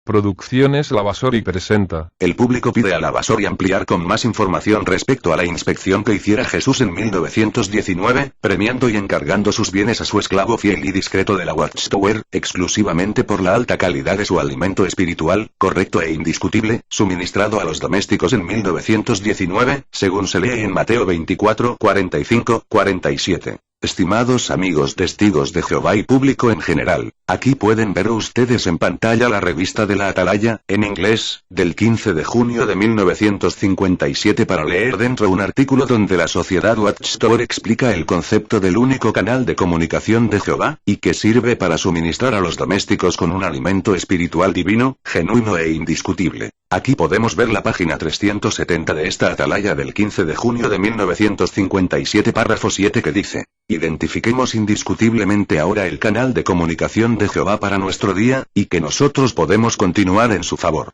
Producciones Lavasori presenta. El público pide a Lavasori ampliar con más información respecto a la inspección que hiciera Jesús en 1919, premiando y encargando sus bienes a su esclavo fiel y discreto de la Watchtower, exclusivamente por la alta calidad de su alimento espiritual, correcto e indiscutible, suministrado a los domésticos en 1919, según se lee en Mateo 24, 45, 47. Estimados amigos testigos de Jehová y público en general, aquí pueden ver ustedes en pantalla la revista de la Atalaya, en inglés, del 15 de junio de 1957 para leer dentro un artículo donde la sociedad Watchtower explica el concepto del único canal de comunicación de Jehová, y que sirve para suministrar a los domésticos con un alimento espiritual divino, genuino e indiscutible. Aquí podemos ver la página 370 de esta Atalaya del 15 de junio de 1957 párrafo 7 que dice: identifiquemos indiscutiblemente ahora el canal de comunicación de Jehová para nuestro día, y que nosotros podemos continuar en su favor.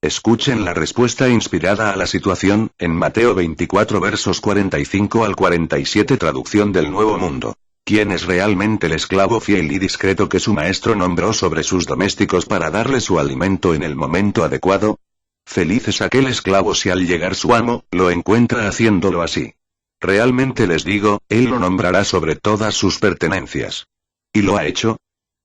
Escuchen la respuesta inspirada a la situación, en Mateo 24 versos 45 al 47 traducción del Nuevo Mundo. ¿Quién es realmente el esclavo fiel y discreto que su maestro nombró sobre sus domésticos para darle su alimento en el momento adecuado? Feliz es aquel esclavo si al llegar su amo, lo encuentra haciéndolo así. Realmente les digo, él lo nombrará sobre todas sus pertenencias. ¿Y lo ha hecho?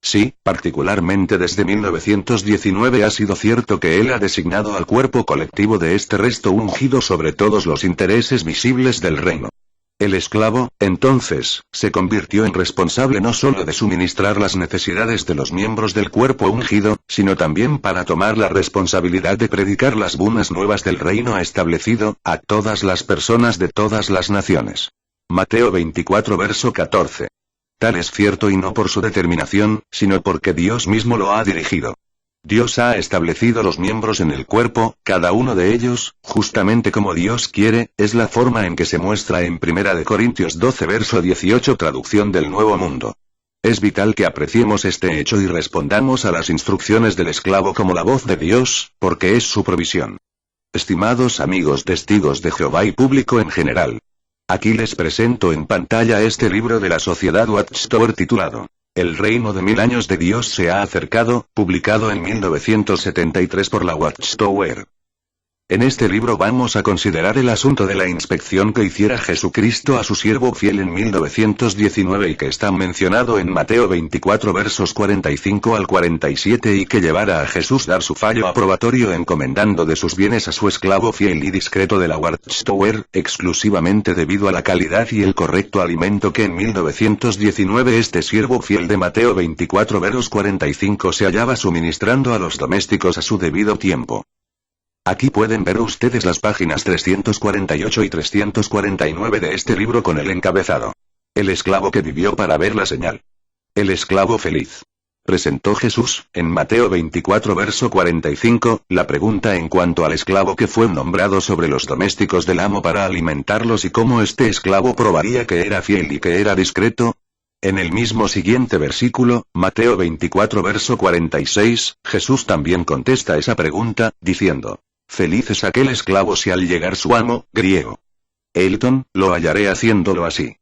Sí, particularmente desde 1919 ha sido cierto que él ha designado al cuerpo colectivo de este resto ungido sobre todos los intereses visibles del reino. El esclavo, entonces, se convirtió en responsable no solo de suministrar las necesidades de los miembros del cuerpo ungido, sino también para tomar la responsabilidad de predicar las buenas nuevas del reino establecido, a todas las personas de todas las naciones. Mateo 24 verso 14. Tal es cierto y no por su determinación, sino porque Dios mismo lo ha dirigido. Dios ha establecido los miembros en el cuerpo, cada uno de ellos, justamente como Dios quiere, es la forma en que se muestra en 1 Corintios 12 verso 18 traducción del Nuevo Mundo. Es vital que apreciemos este hecho y respondamos a las instrucciones del esclavo como la voz de Dios, porque es su provisión. Estimados amigos testigos de Jehová y público en general. Aquí les presento en pantalla este libro de la sociedad Watchtower titulado El reino de 1000 años de Dios se ha acercado, publicado en 1973 por la Watchtower. En este libro vamos a considerar el asunto de la inspección que hiciera Jesucristo a su siervo fiel en 1919 y que está mencionado en Mateo 24 versos 45 al 47 y que llevara a Jesús dar su fallo aprobatorio encomendando de sus bienes a su esclavo fiel y discreto de la Watchtower, exclusivamente debido a la calidad y el correcto alimento que en 1919 este siervo fiel de Mateo 24 versos 45 se hallaba suministrando a los domésticos a su debido tiempo. Aquí pueden ver ustedes las páginas 348 y 349 de este libro con el encabezado: El esclavo que vivió para ver la señal. El esclavo feliz. Presentó Jesús, en Mateo 24 verso 45, la pregunta en cuanto al esclavo que fue nombrado sobre los domésticos del amo para alimentarlos y cómo este esclavo probaría que era fiel y que era discreto. En el mismo siguiente versículo, Mateo 24 verso 46, Jesús también contesta esa pregunta, diciendo: Feliz es aquel esclavo si al llegar su amo, griego, Elton, lo hallaré haciéndolo así.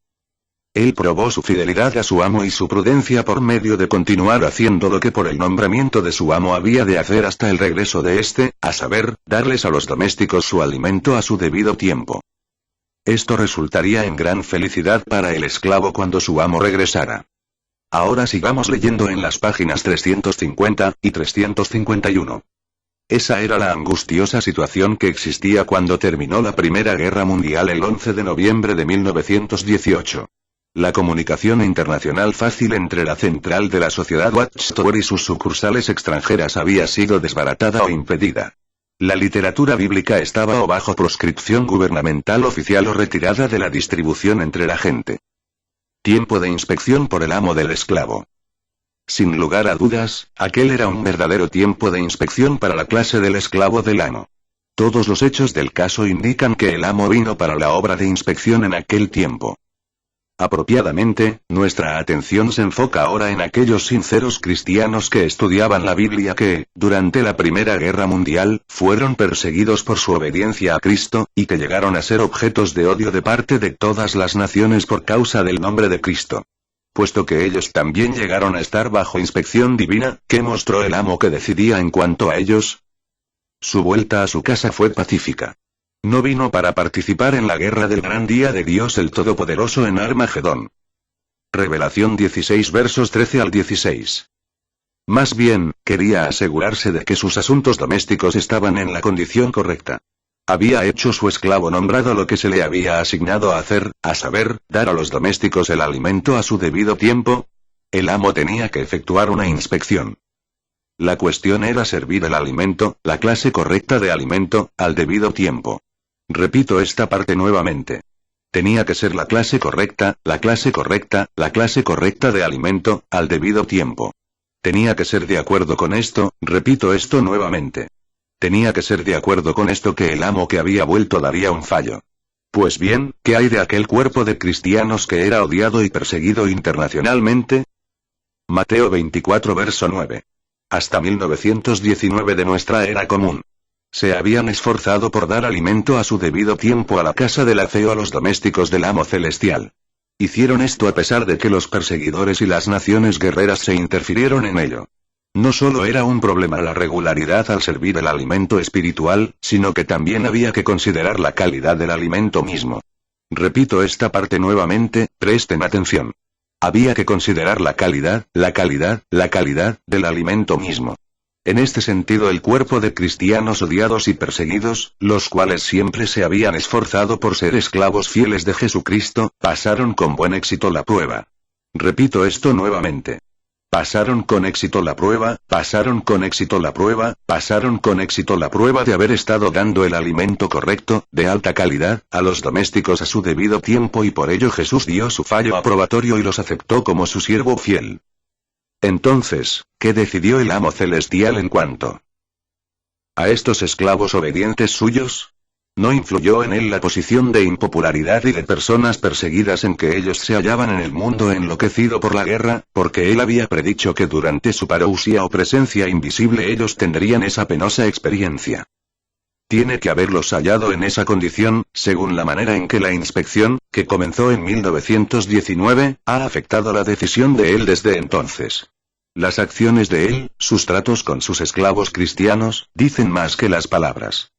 Él probó su fidelidad a su amo y su prudencia por medio de continuar haciendo lo que por el nombramiento de su amo había de hacer hasta el regreso de éste, a saber, darles a los domésticos su alimento a su debido tiempo. Esto resultaría en gran felicidad para el esclavo cuando su amo regresara. Ahora sigamos leyendo en las páginas 350 y 351. Esa era la angustiosa situación que existía cuando terminó la Primera Guerra Mundial el 11 de noviembre de 1918. La comunicación internacional fácil entre la central de la sociedad Watchtower y sus sucursales extranjeras había sido desbaratada o impedida. La literatura bíblica estaba o bajo proscripción gubernamental oficial o retirada de la distribución entre la gente. Tiempo de inspección por el amo del esclavo. Sin lugar a dudas, aquel era un verdadero tiempo de inspección para la clase del esclavo del amo. Todos los hechos del caso indican que el amo vino para la obra de inspección en aquel tiempo. Apropiadamente, nuestra atención se enfoca ahora en aquellos sinceros cristianos que estudiaban la Biblia que, durante la Primera Guerra Mundial, fueron perseguidos por su obediencia a Cristo, y que llegaron a ser objetos de odio de parte de todas las naciones por causa del nombre de Cristo. puesto que ellos también llegaron a estar bajo inspección divina, ¿qué mostró el amo que decidía en cuanto a ellos? Su vuelta a su casa fue pacífica. No vino para participar en la guerra del gran día de Dios el Todopoderoso en Armagedón. Revelación 16 versos 13 al 16. Más bien, quería asegurarse de que sus asuntos domésticos estaban en la condición correcta. Había hecho su esclavo nombrado lo que se le había asignado a hacer, a saber, dar a los domésticos el alimento a su debido tiempo. El amo tenía que efectuar una inspección. La cuestión era servir el alimento, la clase correcta de alimento, al debido tiempo. Repito esta parte nuevamente. Tenía que ser la clase correcta, la clase correcta, la clase correcta de alimento, al debido tiempo. Tenía que ser de acuerdo con esto, repito esto nuevamente. Tenía que ser de acuerdo con esto que el amo que había vuelto daría un fallo. Pues bien, ¿qué hay de aquel cuerpo de cristianos que era odiado y perseguido internacionalmente? Mateo 24 verso 9. Hasta 1919 de nuestra era común. Se habían esforzado por dar alimento a su debido tiempo a la casa de la fe o a los domésticos del amo celestial. Hicieron esto a pesar de que los perseguidores y las naciones guerreras se interfirieron en ello. No solo era un problema la regularidad al servir el alimento espiritual, sino que también había que considerar la calidad del alimento mismo. Repito esta parte nuevamente, presten atención. Había que considerar la calidad del alimento mismo. En este sentido el cuerpo de cristianos odiados y perseguidos, los cuales siempre se habían esforzado por ser esclavos fieles de Jesucristo, pasaron con buen éxito la prueba. Repito esto nuevamente. Pasaron con éxito la prueba, pasaron con éxito la prueba, pasaron con éxito la prueba de haber estado dando el alimento correcto, de alta calidad, a los domésticos a su debido tiempo y por ello Jesús dio su fallo aprobatorio y los aceptó como su siervo fiel. Entonces, ¿qué decidió el amo celestial en cuanto a estos esclavos obedientes suyos? No influyó en él la posición de impopularidad y de personas perseguidas en que ellos se hallaban en el mundo enloquecido por la guerra, porque él había predicho que durante su parousia o presencia invisible ellos tendrían esa penosa experiencia. Tiene que haberlos hallado en esa condición, según la manera en que la inspección, que comenzó en 1919, ha afectado la decisión de él desde entonces. Las acciones de él, sus tratos con sus esclavos cristianos, dicen más que las palabras.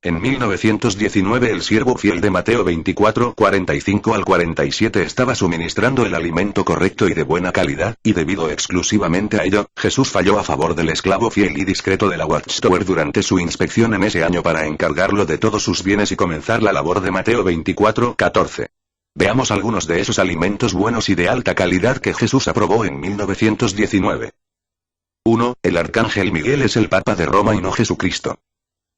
En 1919 el siervo fiel de Mateo 24, 45 al 47 estaba suministrando el alimento correcto y de buena calidad, y debido exclusivamente a ello, Jesús falló a favor del esclavo fiel y discreto de la Watchtower durante su inspección en ese año para encargarlo de todos sus bienes y comenzar la labor de Mateo 24, 14. Veamos algunos de esos alimentos buenos y de alta calidad que Jesús aprobó en 1919. 1. El arcángel Miguel es el Papa de Roma y no Jesucristo.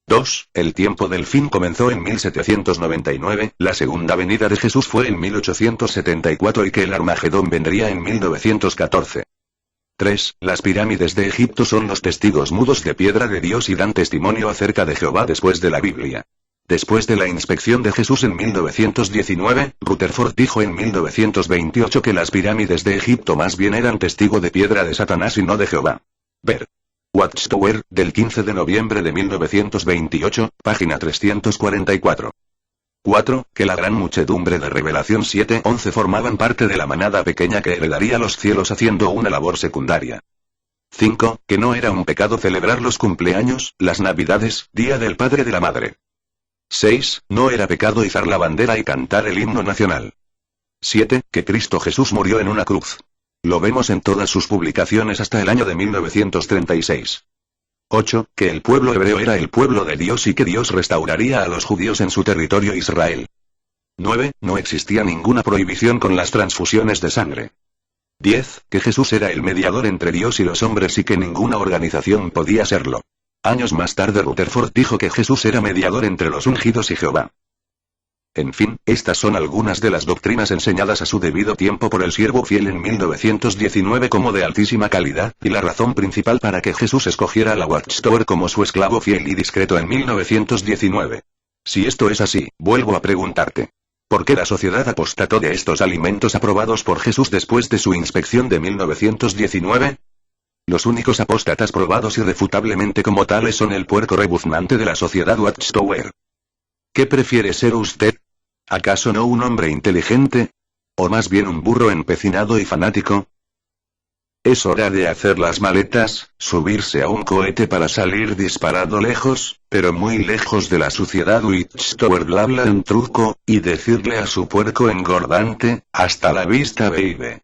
2. El tiempo del fin comenzó en 1799, la segunda venida de Jesús fue en 1874 y que el Armagedón vendría en 1914. 3. Las pirámides de Egipto son los testigos mudos de piedra de Dios y dan testimonio acerca de Jehová después de la Biblia. Después de la inspección de Jesús en 1919, Rutherford dijo en 1928 que las pirámides de Egipto más bien eran testigo de piedra de Satanás y no de Jehová. Ver. Watchtower, del 15 de noviembre de 1928, página 344. 4. Que la gran muchedumbre de Revelación 7:11 formaban parte de la manada pequeña que heredaría los cielos haciendo una labor secundaria. 5. Que no era un pecado celebrar los cumpleaños, las navidades, Día del Padre y de la Madre. 6. No era pecado izar la bandera y cantar el himno nacional. 7. Que Cristo Jesús murió en una cruz. Lo vemos en todas sus publicaciones hasta el año de 1936. 8. Que el pueblo hebreo era el pueblo de Dios y que Dios restauraría a los judíos en su territorio Israel. 9. No existía ninguna prohibición con las transfusiones de sangre. 10. Que Jesús era el mediador entre Dios y los hombres y que ninguna organización podía serlo. Años más tarde Rutherford dijo que Jesús era mediador entre los ungidos y Jehová. En fin, estas son algunas de las doctrinas enseñadas a su debido tiempo por el siervo fiel en 1919 como de altísima calidad, y la razón principal para que Jesús escogiera a la Watchtower como su esclavo fiel y discreto en 1919. Si esto es así, vuelvo a preguntarte. ¿Por qué la sociedad apostató de estos alimentos aprobados por Jesús después de su inspección de 1919? Los únicos apóstatas probados irrefutablemente como tales son el puerco rebuznante de la sociedad Watchtower. ¿Qué prefiere ser usted? ¿Acaso no un hombre inteligente? ¿O más bien un burro empecinado y fanático? Es hora de hacer las maletas, subirse a un cohete para salir disparado lejos, pero muy lejos de la suciedad Witchtower bla bla en truco, y decirle a su puerco engordante, hasta la vista baby.